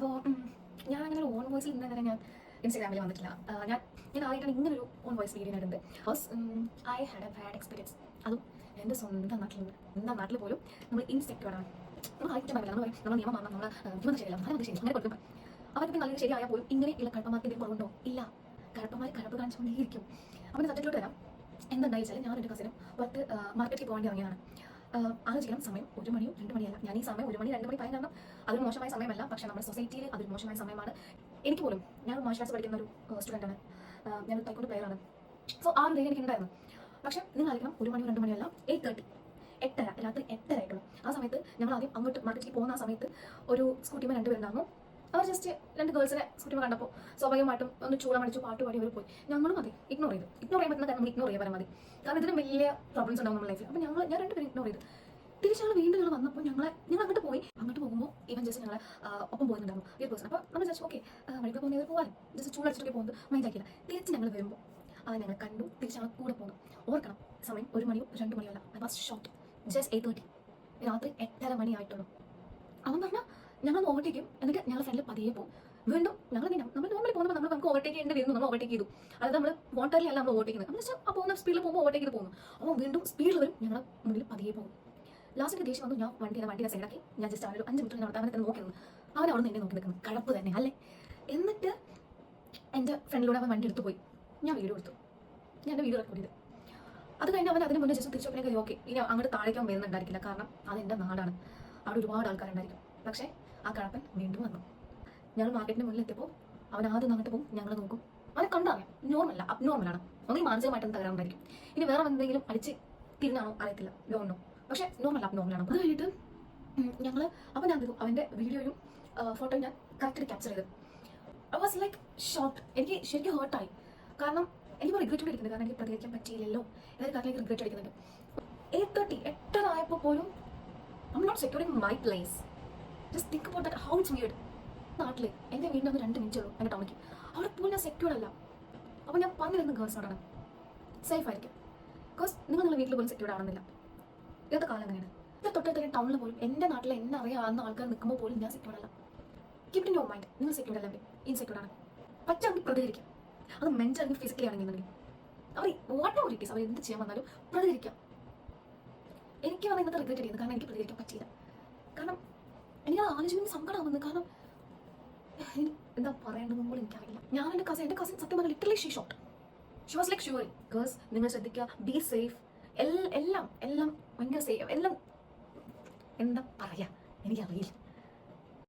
അപ്പോൾ ഞാൻ അങ്ങനെ ഒരു ഓൺ വോയിസിൽ ഇന്നേ വരെ ഞാൻ ഇൻസ്റ്റാഗ്രാമിൽ വന്നിട്ടില്ല. ഞാൻ ആദ്യമായിട്ടാണ് ഇങ്ങനൊരു ഓൺ വോയിസ് വീഡിയോ ഇടുന്നത്. Because I had A bad experience. അതും എൻ്റെ സ്വന്തം നാട്ടിലുണ്ട്. എന്താ നാട്ടിൽ പോലും നമ്മൾ ഇൻസെക്യൂർഡാണ്. നമ്മൾ ആയിട്ട് പറയില്ല, നമ്മൾ നിയമം മാറണം, നമ്മൾ ഇവന്ന് ശരിയല്ല, അങ്ങനെ ശരി അങ്ങനെ കൊടുക്കും. അവർക്ക് നല്ല ശരിയായാൽ പോലും ഇങ്ങനെയുള്ള കഴപ്പന്മാർക്ക് ഇതിൽ കുറവുണ്ടോ? ഇല്ല. കഴപ്പന്മാർ കഴപ്പ് കാണിച്ചുകൊണ്ടേയിരിക്കും. അവൻ്റെ സബ്ജക്റ്റിലോട്ട് വരാം. എന്താണെന്ന് വെച്ചാൽ ഞാൻ എൻ്റെ കസിനും പുറത്ത് മാർക്കറ്റിൽ പോകേണ്ടി ഇറങ്ങിയതാണ്. ആലോചിക്കണം, സമയം 1 മണിയോ 2 മണിയല്ല. ഞാൻ ഈ സമയം 1 മണി 2 മണി പറയാൻ കാരണം അതൊരു മോശമായ സമയമല്ല, പക്ഷേ നമ്മുടെ സൊസൈറ്റിയിൽ അതൊരു മോശമായ സമയമാണ്. എനിക്ക് പോലും ഞാൻ മാർഷൽ ആർട്സ് പഠിക്കുന്ന ഒരു സ്റ്റുഡൻ്റാണ്. ഞാനൊരു തൈക്കൊണ്ട് പ്ലെയറാണ്. സോ ആ ഒരു ധൈര്യം എനിക്കുണ്ടായിരുന്നു. പക്ഷേ നിങ്ങൾ ആയിരിക്കണം 1 മണിയോ 2 മണിയല്ല, 8:30 രാത്രി 8:30 ആയിട്ടുള്ളൂ. ആ സമയത്ത് ഞങ്ങൾ ആദ്യം അങ്ങോട്ട് മാർക്കറ്റിൽ പോകുന്ന ആ സമയത്ത് ഒരു സ്കൂട്ടിമേ 2 പേരുണ്ടായിരുന്നു. അവർ ജസ്റ്റ് 2 ഗേൾസിനെ സ്കൂട്ടിമേ കണ്ടപ്പോൾ സ്വാഭാവികമായിട്ടും ഒന്ന് ചൂളമടിച്ചു പാട്ട് പാടി അവർ പോയി. ഞങ്ങളും മതി ഇഗ്നോർ ചെയ്യാൻ പറ്റുന്ന കാര്യം നമ്മൾ ഇഗ്നോർ ചെയ്യാൻ മതി. കാരണം ഇതിലും വലിയ പ്രോബ്ലംസ് ഉണ്ടാവും നമ്മുടെ ലൈഫിൽ. അപ്പോൾ ഞാൻ 2 പേര് ഇഗ്നോർ ചെയ്തു. തിരിച്ച് ഞങ്ങൾ വീണ്ടും വന്നപ്പോൾ ഞങ്ങൾ അങ്ങോട്ട് പോകുമ്പോൾ ഇവൻ ജസ്റ്റ് ഞങ്ങളെ ഒപ്പം പോകുന്നുണ്ടായിരുന്നു ഈ പേഴ്സൺ. അപ്പോൾ നമ്മൾ ജസ്റ്റ് ഓക്കെ വഴിക്ക് പോകുന്നവർ പോകാനും ജസ്റ്റ് ചൂടടിച്ചിട്ടൊക്കെ പോകുന്നത് മൈൻഡാക്കിയില്ല. തിരിച്ച് ഞങ്ങൾ വരുമ്പോൾ അത് ഞങ്ങൾ കണ്ടു, തിരിച്ച് ഞങ്ങൾ കൂടെ പോകുന്നു. ഓർക്കണം, സമയം 1 മണിയോ 2 മണിയോ അല്ല. I was shocked. ജസ്റ്റ് 8:30 രാത്രി 8:30 മണി ആയിട്ടുള്ളൂ. അവൻ പറഞ്ഞാൽ ഞങ്ങൾ ഓവർടേക്കും, എന്നിട്ട് ഞങ്ങൾ ഫ്രണ്ടിൽ പതിയെ പോകും. വീണ്ടും നമ്മൾ നോർമലി പോകുമ്പോൾ നമുക്ക് ഓവർടേക്ക് ചെയ്യേണ്ടി വരുന്നു. നമ്മൾ ഓവർടേക്ക് ചെയ്തു. അതായത് നമ്മൾ വോണ്ടറിലല്ല നമ്മൾ ഓവർടേക്കുന്നത്. നമ്മൾ ജസ്റ്റ് ആ പോകുന്ന സ്പീഡിൽ പോകുമ്പോൾ ഓവർടേക്ക് ചെയ്ത് പോകുന്നു. അപ്പോൾ വീണ്ടും സ്പീഡിൽ വരും, ഞങ്ങളുടെ മുന്നിൽ പതിയെ പോകും. ലാസ്റ്റ് ദേഷ്യം വന്നു. ഞാൻ വണ്ടിയുടെ സൈഡാക്കി ഞാൻ ജസ്റ്റ് അവനൊരു 5 മിനിറ്റ് നടത്താൻ തന്നെ നോക്കി നിന്നു. അവൻ അവിടെ നിന്ന് എന്നെ നോക്കി നിൽക്കുന്നു. കഴപ്പ് തന്നെ അല്ലേ? എന്നിട്ട് എൻ്റെ ഫ്രണ്ടിലൂടെ അവൻ വണ്ടി എടുത്തു പോയി. ഞാൻ വീഡിയോ എടുത്തു. ഞാൻ എൻ്റെ വീഡിയോ റെക്കോർഡ് ചെയ്തു. അത് കഴിഞ്ഞ് അവൻ അതിന് മുന്നേ ജസ്റ്റ് തിരിച്ചൊക്കെ ഓക്കെ ഇനി അങ്ങോട്ട് താഴേക്കാൻ വരുന്നുണ്ടായിരിക്കില്ല, കാരണം അതെൻ്റെ നാടാണ്, അവിടെ ഒരുപാട് ആൾക്കാരുണ്ടായിരിക്കും. പക്ഷേ ആ കഴപ്പൻ വീണ്ടും വന്നു. ഞങ്ങൾ മാർക്കറ്റിന് മുന്നിൽ എത്തിയപ്പോൾ അവൻ ആദ്യം അങ്ങോട്ട് പോകും, ഞങ്ങൾ നോക്കും. അവനെ കണ്ടറിയാം നോർമല്ല, അബ്നോർമലാണ്. ഒന്നും മാനസികമായിട്ടൊന്നും തകരാറുണ്ടായിരിക്കും. ഇനി വേറെ എന്തെങ്കിലും അടിച്ച് തിരിഞ്ഞാണോ അറിയത്തില്ല, ലോണോ. പക്ഷേ നോർമൽ അബ്നോർമലാണ്. അത് കഴിഞ്ഞിട്ട് ഞങ്ങൾ അപ്പോൾ ഞാൻ ചെയ്തു അവൻ്റെ വീഡിയോയും ഫോട്ടോയും ഞാൻ കറക്റ്റായിട്ട് ക്യാപ്ചർ ചെയ്തു. I was like shocked. എനിക്ക് ശരിക്കും ഹേർട്ടായി. കാരണം എനിക്ക് റിഗ്രറ്റ് അടിക്കുന്നത്, കാരണം എനിക്ക് പ്രതികരിക്കാൻ പറ്റിയില്ലല്ലോ എന്നൊരു കാര്യത്തിലേക്ക് റിഗ്രറ്റ് അടിക്കുന്നുണ്ട്. 8:30 ആയപ്പോൾ പോലും I am not securing my place. Just think about that, how it's weird. നാട്ടിൽ എൻ്റെ വീടിൻ്റെ ഒന്ന് 2 മിനിറ്റ് ഉള്ളൂ എൻ്റെ ടൗണിക്ക്. അവിടെ പോലും ഞാൻ സെക്യൂർഡ് അല്ല. അപ്പോൾ ഞാൻ പറഞ്ഞു വരുന്ന ഗേൾസിനോടാണ്, സേഫ് ആയിരിക്കും. ബിക്കോസ് നിങ്ങളുടെ വീട്ടിൽ പോലും സെക്യൂർഡ് ആണെന്നില്ല. ഇന്നത്തെ കാലം അങ്ങനെയാണ്. ഇത് തൊട്ടടുത്ത ടൗണിൽ പോലും എൻ്റെ നാട്ടിൽ എന്നെ അറിയാവുന്ന ആൾക്കാർ നിൽക്കുമ്പോൾ പോലും ഞാൻ സെക്യൂർഡ് അല്ല. കീപ് ഇൻ യുവർ മൈൻഡ്, നിങ്ങൾ സെക്യൂർഡ് അല്ലെങ്കിൽ ഇൻസെക്യൂർഡ് ആണ്. പറ്റുമെങ്കിൽ പ്രതികരിക്കാം. അത് മെൻ്റൽ അല്ലെങ്കിൽ ഫിസിക്കലി ആണെന്നുണ്ടെങ്കിൽ അവർ വാട്ട് എവർ ഇറ്റ് ഈസ്, അവർ എന്ത് ചെയ്യാൻ വന്നാലും പ്രതികരിക്കാം. എനിക്ക് വന്ന് ഇന്നത്തെ റിഗ്രറ്റ് ചെയ്യുന്നത്, കാരണം എനിക്ക് പ്രതികരിക്കാൻ പറ്റിയില്ല. കാരണം എനിക്ക് ആലോചിക്കുമ്പോൾ സങ്കടമാവുന്നത്. കാരണം എന്താ പറയേണ്ടതെന്ന് പോലും എനിക്കറിയില്ല. ഞാൻ എൻ്റെ കസിൻ സത്യം പറഞ്ഞാൽ literally she was like shivering. Because നിങ്ങൾ ശ്രദ്ധിക്കുക, ബി സേഫ്, എല്ലാം ഭയങ്കര സേഫ്, എല്ലാം എന്താ പറയുക എനിക്കറിയില്ല.